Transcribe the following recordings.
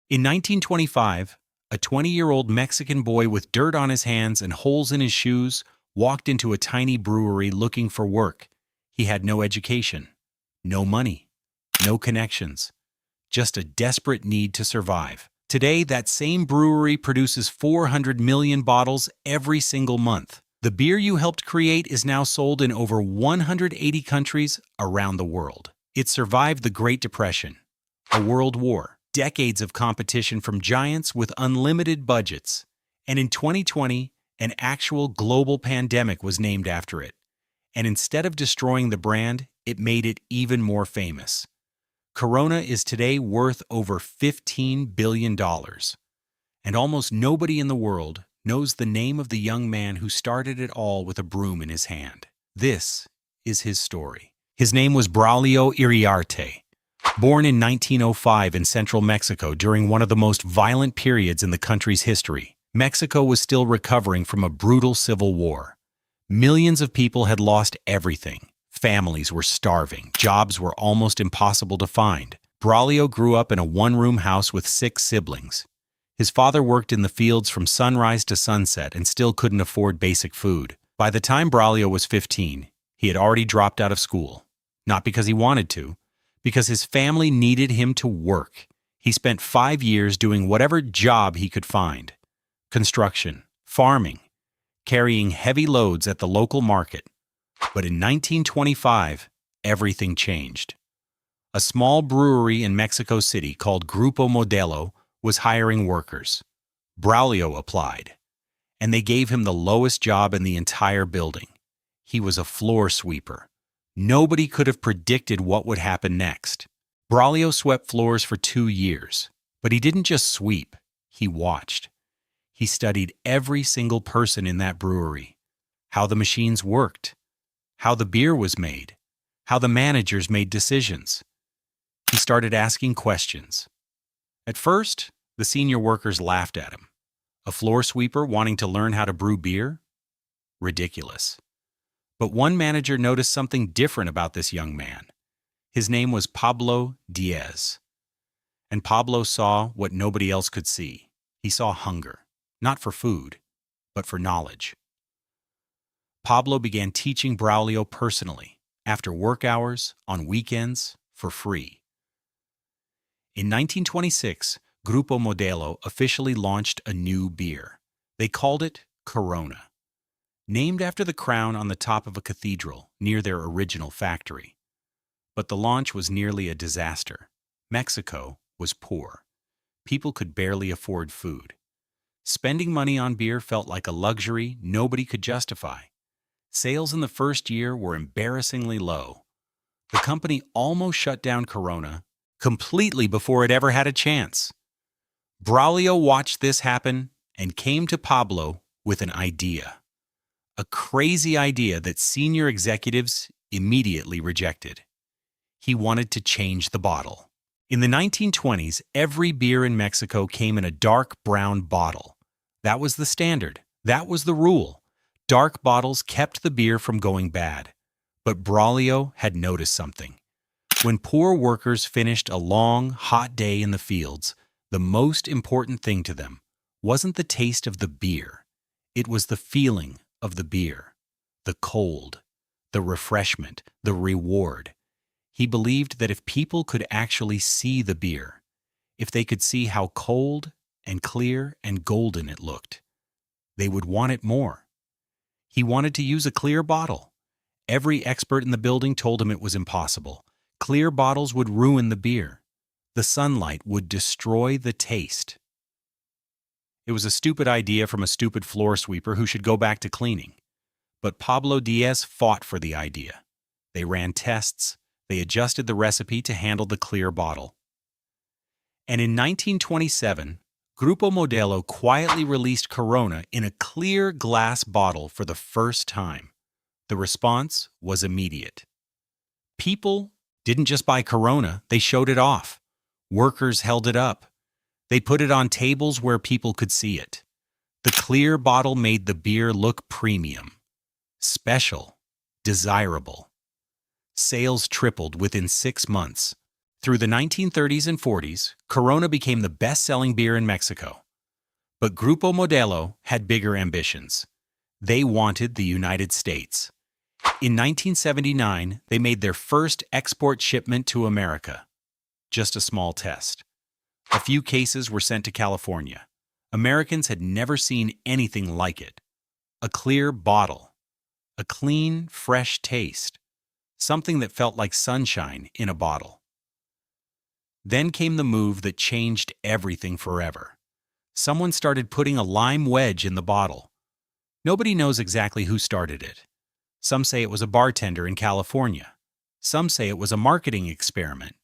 In 1925, a 20-year-old Mexican boy with dirt on his hands and holes in his shoes walked into a tiny brewery looking for work. He had no education, no money, no connections, just a desperate need to survive. Today, that same brewery produces 400 million bottles every single month. The beer you helped create is now sold in over 180 countries around the world. It survived the Great Depression, a world war, decades of competition from giants with unlimited budgets, and in 2020, an actual global pandemic was named after it. And instead of destroying the brand, it made it even more famous. Corona is today worth over $15 billion, and almost nobody in the world knows the name of the young man who started it all with a broom in his hand. This is his story. His name was Braulio Iriarte. Born in 1905 in central Mexico during one of the most violent periods in the country's history, Mexico was still recovering from a brutal civil war. Millions of people had lost everything. Families were starving. Jobs were almost impossible to find. Braulio grew up in a one-room house with 6 siblings. His father worked in the fields from sunrise to sunset and still couldn't afford basic food. By the time Braulio was 15, he had already dropped out of school. Not because he wanted to, because his family needed him to work. He spent 5 years doing whatever job he could find. Construction, farming, carrying heavy loads at the local market. But in 1925, everything changed. A small brewery in Mexico City called Grupo Modelo was hiring workers. Braulio applied, and they gave him the lowest job in the entire building. He was a floor sweeper. Nobody could have predicted what would happen next. Braulio swept floors for 2 years, but he didn't just sweep, he watched. He studied every single person in that brewery, how the machines worked, how the beer was made, how the managers made decisions. He started asking questions. At first, the senior workers laughed at him. A floor sweeper wanting to learn how to brew beer? Ridiculous. But one manager noticed something different about this young man. His name was Pablo Diaz. And Pablo saw what nobody else could see. He saw hunger, not for food, but for knowledge. Pablo began teaching Braulio personally, after work hours, on weekends, for free. In 1926, Grupo Modelo officially launched a new beer. They called it Corona, named after the crown on the top of a cathedral near their original factory. But the launch was nearly a disaster. Mexico was poor. People could barely afford food. Spending money on beer felt like a luxury nobody could justify. Sales in the first year were embarrassingly low. The company almost shut down Corona completely before it ever had a chance. Braulio watched this happen and came to Pablo with an idea. A crazy idea that senior executives immediately rejected. He wanted to change the bottle. In the 1920s, every beer in Mexico came in a dark brown bottle. That was the standard. That was the rule. Dark bottles kept the beer from going bad. But Braulio had noticed something. When poor workers finished a long, hot day in the fields, the most important thing to them wasn't the taste of the beer. It was the feeling of the beer, the cold, the refreshment, the reward. He believed that if people could actually see the beer, if they could see how cold and clear and golden it looked, they would want it more. He wanted to use a clear bottle. Every expert in the building told him it was impossible. Clear bottles would ruin the beer. The sunlight would destroy the taste. It was a stupid idea from a stupid floor sweeper who should go back to cleaning. But Pablo Diaz fought for the idea. They ran tests. They adjusted the recipe to handle the clear bottle. And in 1927, Grupo Modelo quietly released Corona in a clear glass bottle for the first time. The response was immediate. People didn't just buy Corona, they showed it off. Workers held it up. They put it on tables where people could see it. The clear bottle made the beer look premium, special, desirable. Sales tripled within 6 months. Through the 1930s and 40s, Corona became the best-selling beer in Mexico. But Grupo Modelo had bigger ambitions. They wanted the United States. In 1979, they made their first export shipment to America. Just a small test. A few cases were sent to California. Americans had never seen anything like it. A clear bottle. A clean, fresh taste. Something that felt like sunshine in a bottle. Then came the move that changed everything forever. Someone started putting a lime wedge in the bottle. Nobody knows exactly who started it. Some say it was a bartender in California. Some say it was a marketing experiment.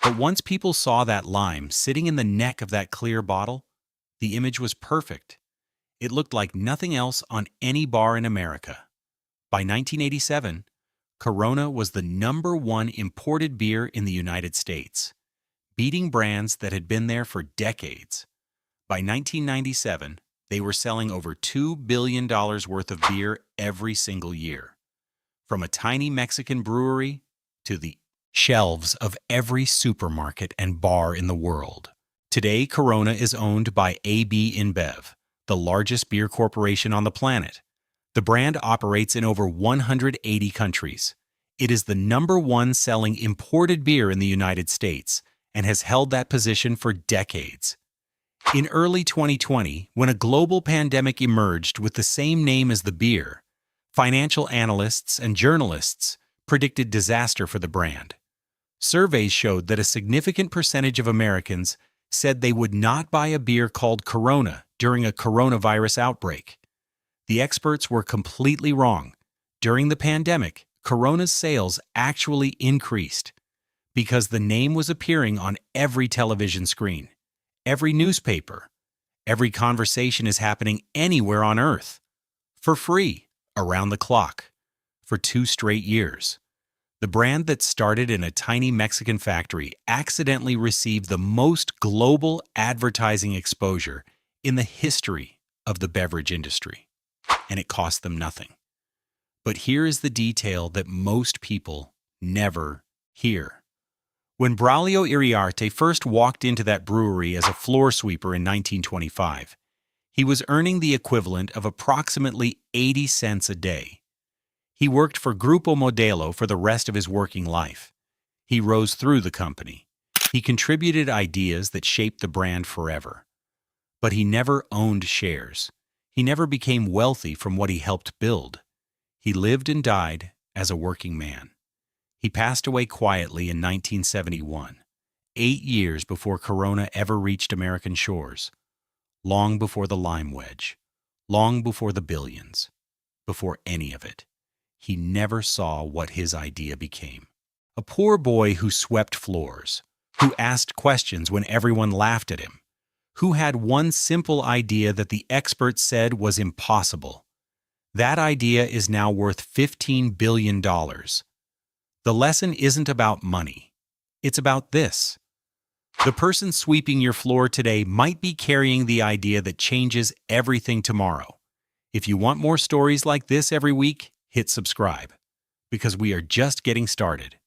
But once people saw that lime sitting in the neck of that clear bottle, the image was perfect. It looked like nothing else on any bar in America. By 1987, Corona was the #1 imported beer in the United States, beating brands that had been there for decades. By 1997, they were selling over $2 billion worth of beer every single year. From a tiny Mexican brewery to the shelves of every supermarket and bar in the world. Today, Corona is owned by AB InBev, the largest beer corporation on the planet. The brand operates in over 180 countries. It is the #1 selling imported beer in the United States and has held that position for decades. In early 2020, when a global pandemic emerged with the same name as the beer, financial analysts and journalists predicted disaster for the brand. Surveys showed that a significant percentage of Americans said they would not buy a beer called Corona during a coronavirus outbreak. The experts were completely wrong. During the pandemic, Corona's sales actually increased because the name was appearing on every television screen. Every newspaper, every conversation is happening anywhere on Earth. For free, around the clock, for 2 straight years. The brand that started in a tiny Mexican factory accidentally received the most global advertising exposure in the history of the beverage industry. And it cost them nothing. But here is the detail that most people never hear. When Braulio Iriarte first walked into that brewery as a floor sweeper in 1925, he was earning the equivalent of approximately 80 cents a day. He worked for Grupo Modelo for the rest of his working life. He rose through the company. He contributed ideas that shaped the brand forever. But he never owned shares. He never became wealthy from what he helped build. He lived and died as a working man. He passed away quietly in 1971, 8 years before Corona ever reached American shores, long before the lime wedge, long before the billions, before any of it. He never saw what his idea became. A poor boy who swept floors, who asked questions when everyone laughed at him, who had one simple idea that the experts said was impossible. That idea is now worth $15 billion. The lesson isn't about money. It's about this. The person sweeping your floor today might be carrying the idea that changes everything tomorrow. If you want more stories like this every week, hit subscribe, because we are just getting started.